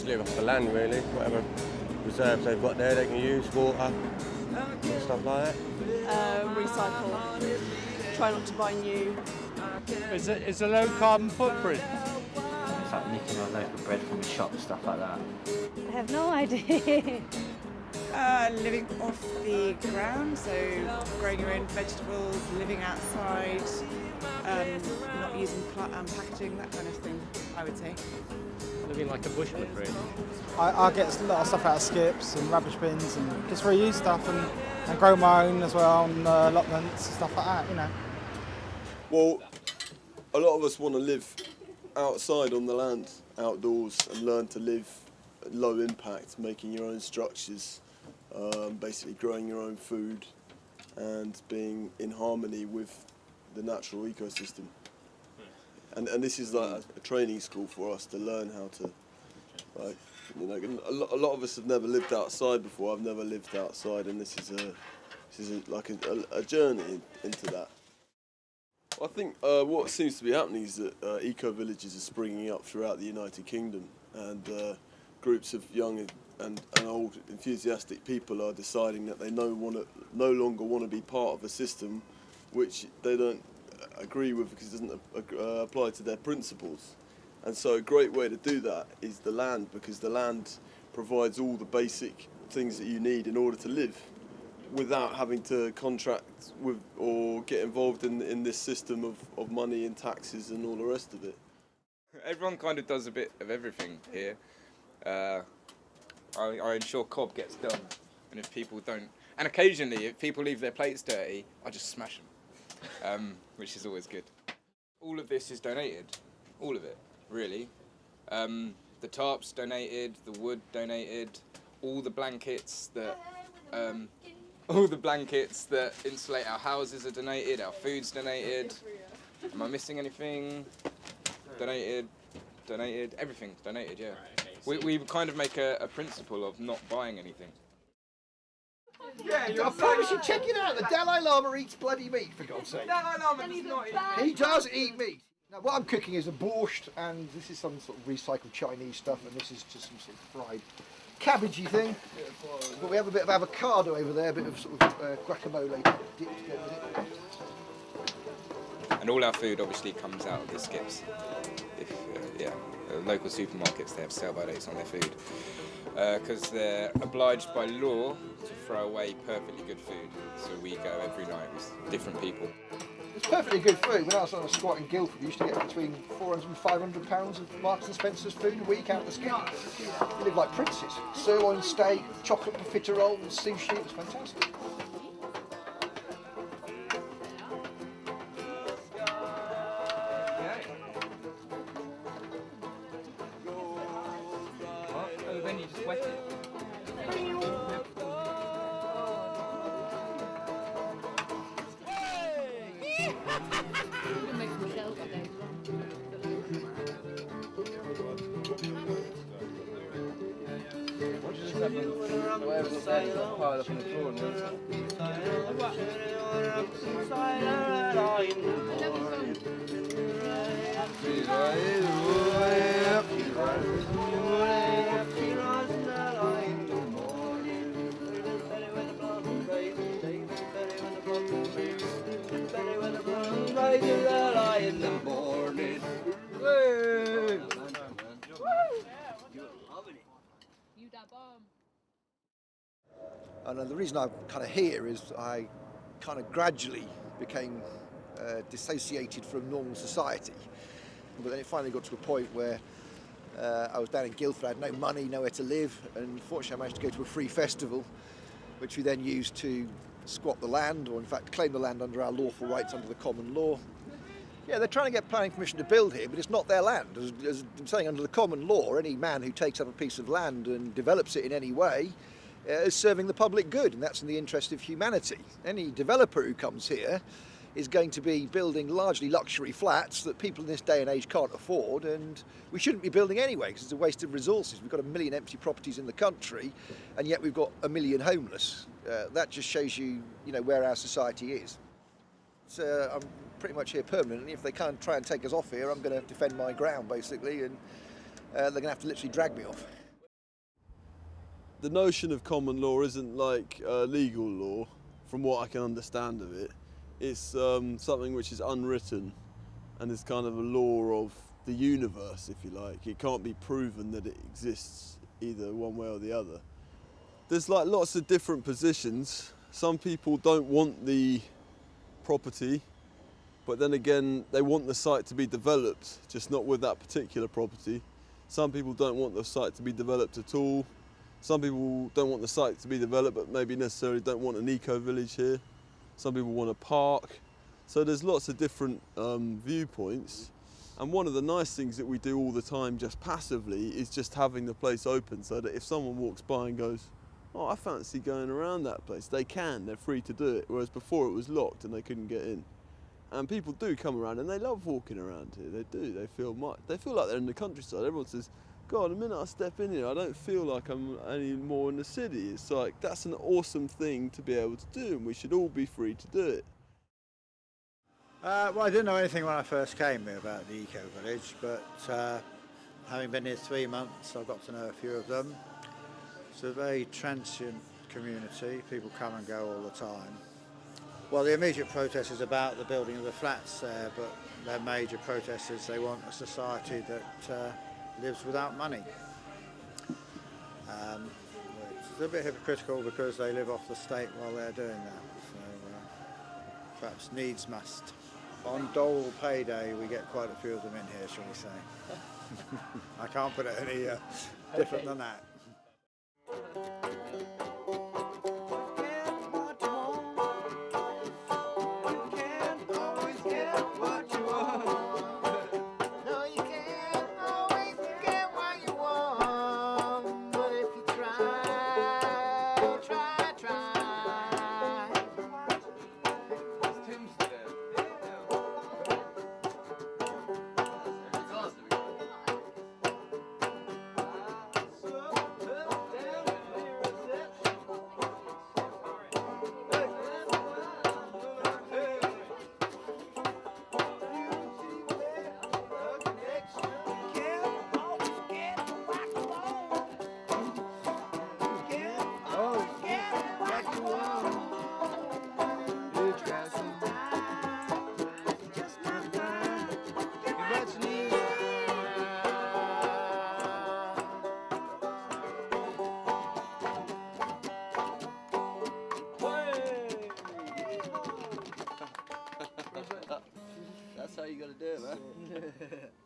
just live off the land really, whatever reserves they've got there they can use, water, and stuff like that. Recycle, try not to buy new. It's a low carbon footprint. It's like nicking a loaf of bread from a shop and stuff like that. I have no idea. Living off the ground, so growing your own vegetables, living outside, not using packaging, that kind of thing, I would say. Living like a bushman, really. I get a lot of stuff out of skips and rubbish bins and just reuse stuff and grow my own as well on allotments and stuff like that, you know. Well, a lot of us want to live outside on the land, outdoors, and learn to live low impact, making your own structures, basically growing your own food and being in harmony with the natural ecosystem. And this is like a training school for us to learn how to, like, you know, a lot of us have never lived outside before. I've never lived outside, and this is like a journey into that. I think what seems to be happening is that eco-villages are springing up throughout the United Kingdom, and groups of young and old enthusiastic people are deciding that they no longer want to be part of a system which they don't agree with because it doesn't apply to their principles. And so a great way to do that is the land, because the land provides all the basic things that you need in order to live without having to contract with or get involved in this system of money and taxes and all the rest of it. Everyone kind of does a bit of everything here. I ensure cob gets done, and if people don't, and occasionally if people leave their plates dirty, I just smash them, which is always good. All of this is donated, all of it, really. The tarps donated, the wood donated, all the blankets that insulate our houses are donated, our food's donated. Am I missing anything? Donated, everything's donated, yeah. We kind of make a principle of not buying anything. Yeah, I promise you, check it out. The Dalai Lama eats bloody meat, for God's sake. Dalai Lama does not eat meat. He does eat meat. Now, what I'm cooking is a borscht, and this is some sort of recycled Chinese stuff, and this is just some sort of fried cabbagey thing. But we have a bit of avocado over there, a bit of sort of guacamole dipped together with it. And all our food obviously comes out of the skips. Local supermarkets, they have sell-by dates on their food because they're obliged by law to throw away perfectly good food. So we go every night with different people. It's perfectly good food. When I was on a squat in Guildford, we used to get between £400 and £500 of Marks and Spencer's food a week out of the skip. We lived like princes. Sirloin steak, chocolate profiteroles, sushi, it was fantastic. Then you just wet it. What just happened? Whatever the day got piled up on the floor and in the morning. And the reason I'm kind of here is I kind of gradually became dissociated from normal society. But then it finally got to a point where I was down in Guildford, I had no money, nowhere to live, and fortunately I managed to go to a free festival, which we then used to squat the land, or in fact claim the land under our lawful rights under the common law. Yeah, they're trying to get planning permission to build here, but it's not their land. As I'm saying, under the common law, any man who takes up a piece of land and develops it in any way is serving the public good, and that's in the interest of humanity. Any developer who comes here is going to be building largely luxury flats that people in this day and age can't afford, and we shouldn't be building anyway because it's a waste of resources. We've got 1 million empty properties in the country, and yet we've got 1 million homeless. That just shows you, where our society is. So I'm pretty much here permanently. If they can't try and take us off here, I'm going to defend my ground basically, and they're going to have to literally drag me off. the notion of common law isn't like legal law, from what I can understand of it. It's something which is unwritten and is kind of a law of the universe, if you like. It can't be proven that it exists either one way or the other. There's like lots of different positions. Some people don't want the property, but then again, they want the site to be developed, just not with that particular property. Some people don't want the site to be developed at all. Some people don't want the site to be developed, but maybe necessarily don't want an eco-village here. Some people want a park. So there's lots of different viewpoints. And one of the nice things that we do all the time just passively is just having the place open so that if someone walks by and goes, oh, I fancy going around that place, they can, they're free to do it. Whereas before it was locked and they couldn't get in. And people do come around and they love walking around here, they do. They feel like they're in the countryside. Everyone says, God, the minute I step in here, I don't feel like I'm any more in the city. It's like, that's an awesome thing to be able to do, and we should all be free to do it. Well, I didn't know anything when I first came here about the eco-village, but having been here 3 months, I've got to know a few of them. It's a very transient community. People come and go all the time. Well, the immediate protest is about the building of the flats there, but their major protest is they want a society that lives without money. It's a bit hypocritical because they live off the state while they're doing that, so perhaps needs must. On dole payday we get quite a few of them in here, shall we say. I can't put it any different than that. That's how you got to do it, man.